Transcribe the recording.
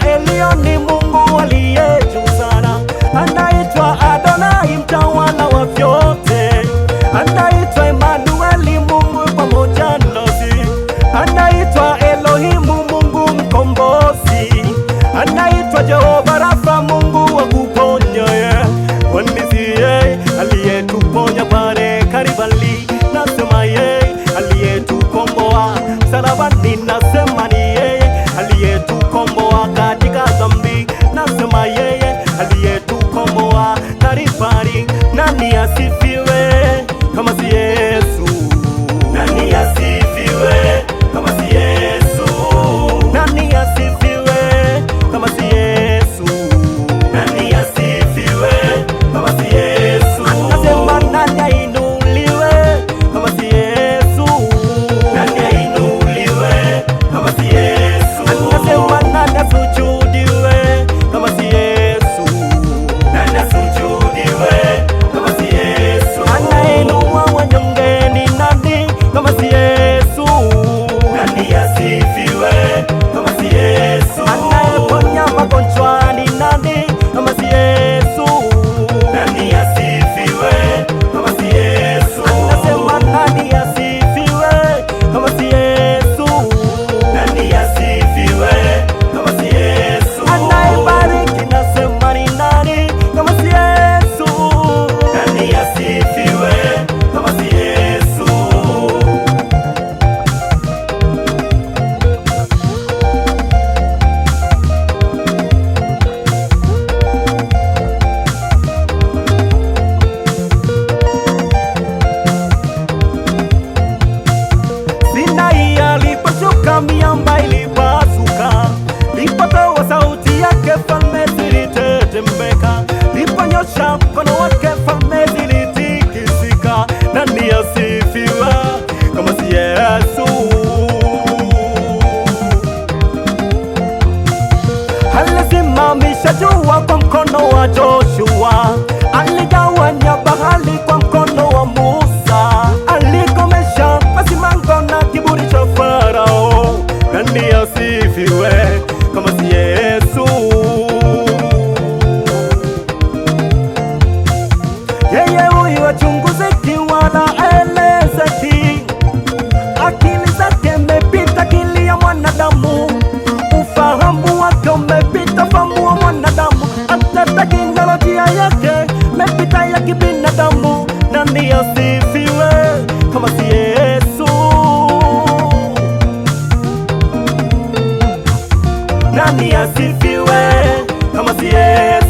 anaitwa Elioni, Mungu aliye juu sana. Anaitwa Adonai, mtawala wa vyote. Anaitwa Emanueli, Mungu pamoja nasi. Anaitwa Elohimu, Mungu mkombozi. Anaitwa Jehova Rafa, Mungu wa kuponya. Kwani yeye aliyetuponya pale Kalvari, nasema yeye aliyetukomboa msalabani, nasema ni yeye aliyetukomboa katika dhambi, nasema yeye aliyetukomboa Kalvari. Nani asifiwe kama si Yesu? Nani asifiwe kama si Yesu? Nani asifiwe kama si Yesu? Nani asifiwe kama si Yesu? Anasema nani ainuliwe kama si Yesu? Nani ainuliwe kama si Yesu? Anasema nani asujudiwe kama si Yesu? Nani asujudiwe kama si Yesu? Anainua wanyonge ni nani kama si Yesu? Nani asifiwe kama si Yesu? Anayeponya magonjwa ni nani kama si Yesu? Nani asifiwe kama si Yesu? Anasema nani asifiwe kama si Yesu? Nani asifiwe kama si Yesu? Anayebariki nasema ni nani kama si Yesu? Nani asifiwe kama si Yesu? Sinai aliposhuka, miamba ilipasuka, lipotoa sauti yake falme zilitetemeka, liponyosha mkono wake falme zilitikisika. Nani asifiwe kama si Yesu? Alisimamisha jua kwa mkono wa Joshua, aligawanya bahari kwa mkono wa Musa, alikomesha masimango na kiburi cha Farao. Nani asifiwe kama si Yesu? Yeye huyu achunguziki wala elezeki, akili zake mepita akili ya mwanadamu, ufahamu wake umepita fahamu wa mwanadamu, hata teknolojia yake mepita ya kibinadamu. Nani asifiwe kama si Yesu? Nani asifiwe kama si Yesu?